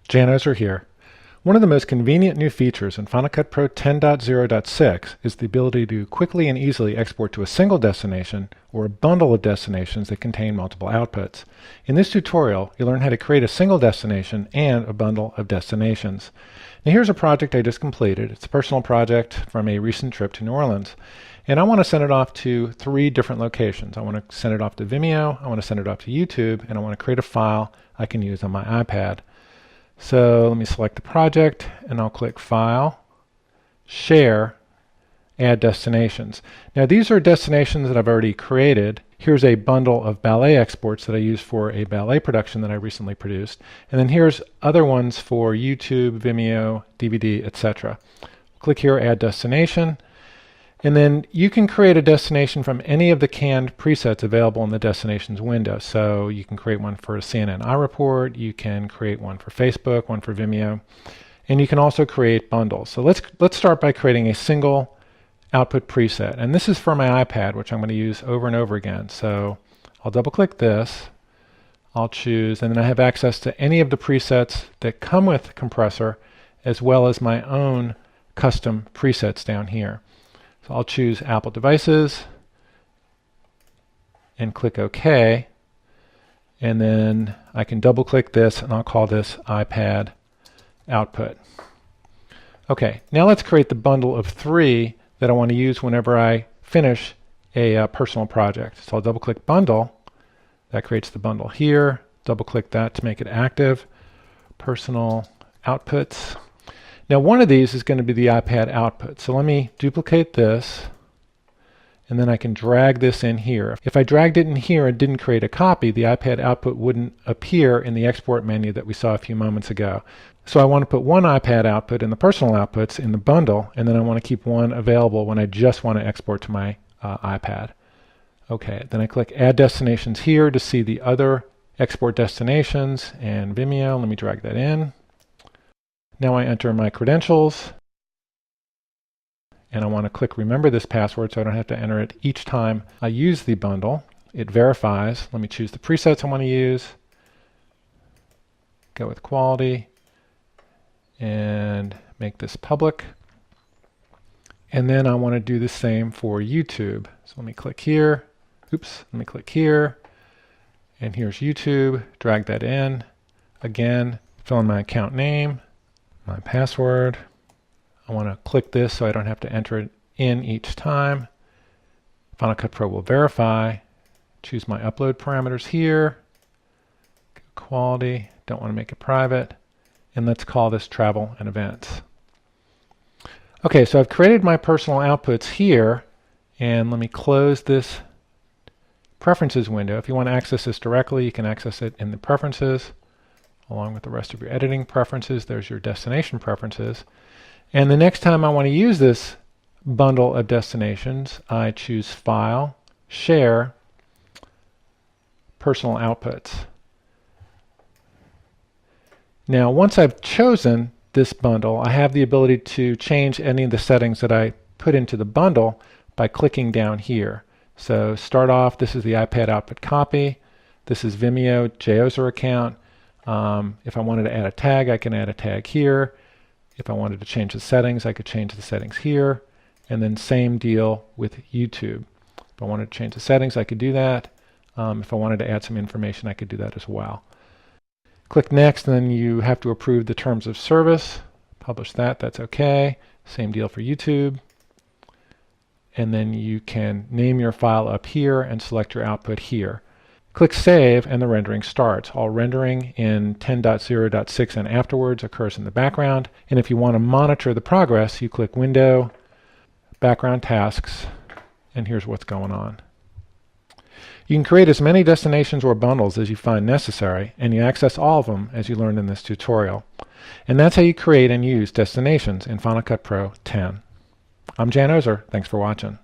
Jan Ozer here. One of the most convenient new features in Final Cut Pro 10.0.6 is the ability to quickly and easily export to a single destination or a bundle of destinations that contain multiple outputs. In this tutorial, you'll learn how to create a single destination and a bundle of destinations. Now here's a project I just completed. It's a personal project from a recent trip to New Orleans. And I want to send it off to 3 different locations. I want to send it off to Vimeo, I want to send it off to YouTube, and I want to create a file I can use on my iPad. So let me select the project and I'll click File, Share, Add Destinations. Now these are destinations that I've already created. Here's a bundle of ballet exports that I used for a ballet production that I recently produced. And then here's other ones for YouTube, Vimeo, DVD, etc. Click here, Add Destination. And then you can create a destination from any of the canned presets available in the destinations window. So you can create one for a CNN iReport, you can create one for Facebook, one for Vimeo, and you can also create bundles. So let's start by creating a single output preset. And this is for my iPad, which I'm going to use over and over again. So I'll double click this, I'll choose, and then I have access to any of the presets that come with Compressor, as well as my own custom presets down here. So I'll choose Apple devices and click OK, and then I can double click this and I'll call this iPad output. Okay, now let's create the bundle of 3 that I want to use whenever I finish a personal project. So I'll double click bundle, that creates the bundle here, double click that to make it active, personal outputs. Now one of these is going to be the iPad output. So let me duplicate this, and then I can drag this in here. If I dragged it in here and didn't create a copy, the iPad output wouldn't appear in the export menu that we saw a few moments ago. So I want to put one iPad output in the personal outputs in the bundle, and then I want to keep one available when I just want to export to my iPad. Okay, then I click Add Destinations here to see the other export destinations and Vimeo. Let me drag that in. Now I enter my credentials, and I want to click Remember this password so I don't have to enter it each time I use the bundle. It verifies. Let me choose the presets I want to use, go with quality, and make this public. And then I want to do the same for YouTube. So let me click here. Oops, let me click here. And here's YouTube. Drag that in. Again, fill in my account name, my password. I want to click this so I don't have to enter it in each time. Final Cut Pro will verify. Choose my upload parameters here. Quality, don't want to make it private. And let's call this travel and events. Okay, so I've created my personal outputs here, and let me close this preferences window. If you want to access this directly, you can access it in the preferences along with the rest of your editing preferences. There's your destination preferences. And the next time I want to use this bundle of destinations, I choose File, Share, Personal Outputs. Now once I've chosen this bundle, I have the ability to change any of the settings that I put into the bundle by clicking down here. So start off, this is the iPad output copy. This is Vimeo Ozer account. If I wanted to add a tag, I can add a tag here. If I wanted to change the settings, I could change the settings here. And then same deal with YouTube. If I wanted to change the settings, I could do that. If I wanted to add some information, I could do that as well. Click Next, and then you have to approve the terms of service. Publish that, that's okay. Same deal for YouTube. And then you can name your file up here and select your output here. Click Save, and the rendering starts. All rendering in 10.0.6 and afterwards occurs in the background. And if you want to monitor the progress, you click Window, Background Tasks, and here's what's going on. You can create as many destinations or bundles as you find necessary, and you access all of them as you learned in this tutorial. And that's how you create and use destinations in Final Cut Pro 10. I'm Jan Ozer. Thanks for watching.